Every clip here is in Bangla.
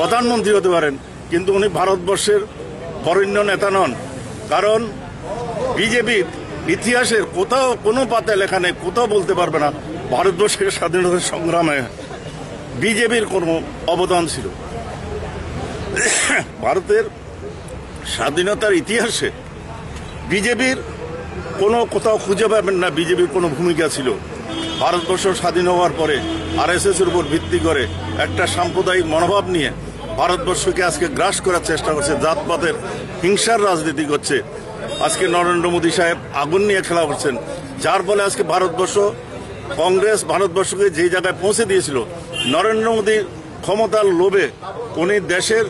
প্রধানমন্ত্রী হতে পারেন, কিন্তু উনি ভারতবর্ষের বরেণ্য নেতা নন। কারণ বিজেপির ইতিহাসের কোথাও কোনো পাতায় লেখা নেই, কোথাও বলতে পারবে না ভারতবর্ষের স্বাধীনতা সংগ্রামে বিজেপির কোনো অবদান ছিল। ভারতের স্বাধীনতার ইতিহাসে বিজেপির কোনো কোথাও খুঁজে পাবেন না বিজেপির কোনো ভূমিকা ছিল। ভারতবর্ষ স্বাধীন হওয়ার পরে আরএসএসের উপর ভিত্তি করে একটা সাম্প্রদায়িক মনোভাব নিয়ে ভারতবর্ষকে আজকে গ্রাস করার চেষ্টা করছে, জাতপাতের হিংসার রাজনীতি করছে। আজকে নরেন্দ্র মোদী সাহেব আগুন নিয়ে খেলা করছেন, যার ফলে আজকে ভারতবর্ষ কংগ্রেস ভারতবর্ষকে যে জায়গায় পৌঁছে দিয়েছিল, নরেন্দ্র মোদী ক্ষমতার লোভে উনি দেশের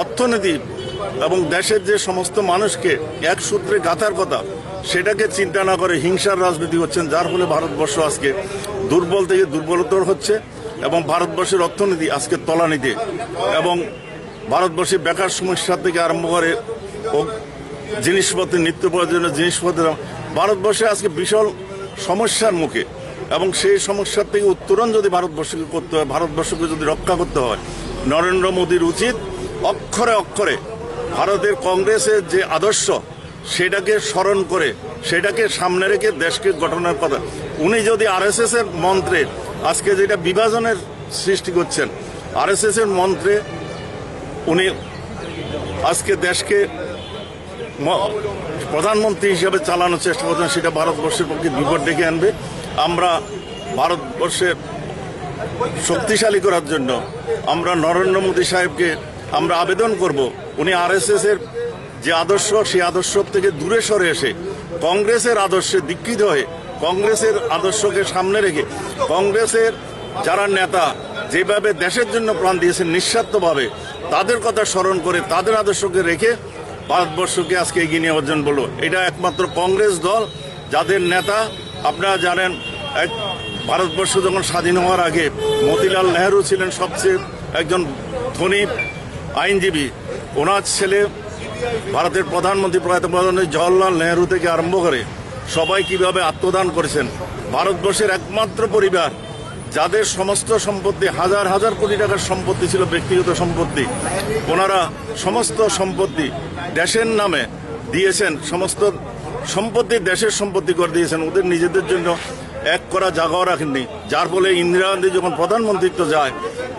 অর্থনীতি এবং দেশের যে সমস্ত মানুষকে এক সূত্রে গাঁথার কথা সেটাকে চিন্তা না করে হিংসার রাজনীতি করছেন, যার ফলে ভারতবর্ষ আজকে দুর্বল থেকে দুর্বলতর হচ্ছে এবং ভারতবর্ষের অর্থনীতি আজকে তলানিতে, এবং ভারতবর্ষের বেকার সমস্যা থেকে আরম্ভ করে জিনিসপত্রের নিত্য প্রয়োজনীয় জিনিসপত্র ভারতবর্ষে আজকে বিশাল সমস্যার মুখে, এবং সেই সমস্যার থেকে উত্তরণ যদি ভারতবর্ষকে করতে হয়, ভারতবর্ষকে যদি রক্ষা করতে হয়, নরেন্দ্র মোদীর উচিত অক্ষরে অক্ষরে ভারতের কংগ্রেসের যে আদর্শ সেটাকে স্মরণ করে সেটাকে সামনে রেখে দেশকে গঠনের কথা। উনি যদি আরএসএস এর মন্ত্রে আজকে যেটা বিভাজনের সৃষ্টি করছেন, আরএসএস এর মন্ত্রে উনি আজকে দেশকে প্রধানমন্ত্রী হিসেবে চালানোর চেষ্টা করছেন, সেটা ভারতবর্ষের পক্ষে বিপদ ডেকে আনবে। আমরা ভারতবর্ষের শক্তিশালী করার জন্য আমরা নরেন্দ্র মোদী সাহেবকে আমরা আবেদন করব, উনি আরএসএস এর যে আদর্শ সেই আদর্শ থেকে দূরে সরে এসে কংগ্রেসের আদর্শে দীক্ষিত হয়ে কংগ্রেসের আদর্শকে সামনে রেখে কংগ্রেসের যারা নেতা যেভাবে দেশের জন্য প্রাণ দিয়েছেন নিঃস্বার্থভাবে, তাদের কথা স্মরণ করে তাদের আদর্শকে রেখে ভারতবর্ষকে আজকে এগিয়ে নিয়ে অর্জন করলো। এটা একমাত্র কংগ্রেস দল যাদের নেতা আপনারা জানেন, ভারতবর্ষ যখন স্বাধীন হওয়ার আগে মতিলাল নেহরু ছিলেন সবচেয়ে একজন ধনী আইনজীবী। ওনার ছেলে ভারতের প্রধানমন্ত্রী প্রয়াত প্রধানমন্ত্রী জওহরলাল নেহরু থেকে আরম্ভ করে সবাই কিভাবে আত্মদান করেছেন। ভারতবর্ষের একমাত্র পরিবার যাদের সমস্ত সম্পত্তি হাজার হাজার কোটি টাকার সম্পত্তি ছিল, ব্যক্তিগত সম্পত্তি, ওনারা সমস্ত সম্পত্তি দেশের নামে দিয়েছেন, সমস্ত সম্পত্তি দেশের সম্পত্তি করে দিয়েছেন, ওদের নিজেদের জন্য এক করা জায়গাও রাখেননি। যার ফলে ইন্দিরা গান্ধী যখন প্রধানমন্ত্রিত্ব যায়,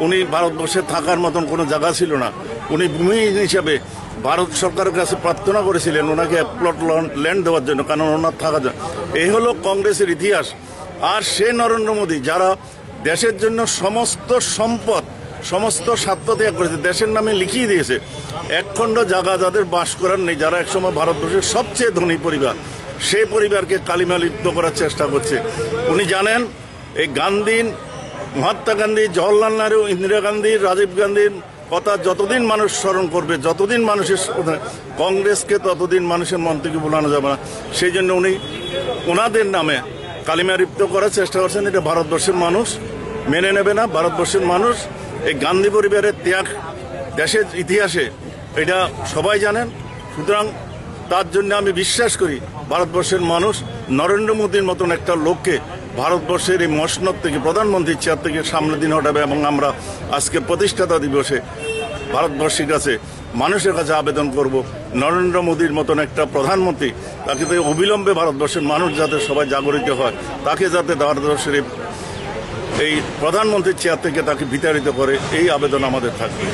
উনি ভারতবর্ষে থাকার মতন কোনো জায়গা ছিল না। উনি ভূমিহীন হিসেবে ভারত সরকারের কাছে প্রার্থনা করেছিলেন ওনাকে এক প্লট ল্যান্ড দেওয়ার জন্য, কারণ ওনার থাকা যায়। এই হলো কংগ্রেসের ইতিহাস। আর সে নরেন্দ্র মোদী যারা দেশের জন্য সমস্ত সম্পদ সমস্ত স্বার্থ ত্যাগ করেছে, দেশের নামে লিখিয়ে দিয়েছে, একখণ্ড জায়গা যাদের বাস করার নেই, যারা একসময় ভারতবর্ষের সবচেয়ে ধনী পরিবার, সেই পরিবারকে কালিমা লিপ্ত করার চেষ্টা করছে। উনি জানেন এই গান্ধী, মহাত্মা গান্ধী, জওহরলাল নেহরু, ইন্দিরা গান্ধী, রাজীব গান্ধীর কথা যতদিন মানুষ স্মরণ করবে, যতদিন মানুষের কংগ্রেসকে ততদিন মানুষের মন থেকে ভোলানো যাবে না। সেই জন্য উনি ওনাদের নামে কালিমা লিপ্ত করার চেষ্টা করছেন। এটা ভারতবর্ষের মানুষ মেনে নেবে না। ভারতবর্ষের মানুষ এই গান্ধী পরিবারের ত্যাগ দেশের ইতিহাসে এটা সবাই জানেন। সুতরাং তার জন্য আমি বিশ্বাস করি ভারতবর্ষের মানুষ নরেন্দ্র মোদীর মতন একটা লোককে ভারতবর্ষের এই মসনদ থেকে, প্রধানমন্ত্রীর চেয়ার থেকে সামনের দিন হটাবে। এবং আমরা আজকে প্রতিষ্ঠাতা দিবসে ভারতবর্ষের কাছে, মানুষের কাছে আবেদন করব, নরেন্দ্র মোদীর মতন একটা প্রধানমন্ত্রী, তাকে অবিলম্বে ভারতবর্ষের মানুষ যাতে সবাই জাগরিত হয়, তাকে যাতে ভারতবর্ষের এই প্রধানমন্ত্রীর চেয়ার থেকে তাকে বিতাড়িত করে, এই আবেদন আমাদের থাকবে।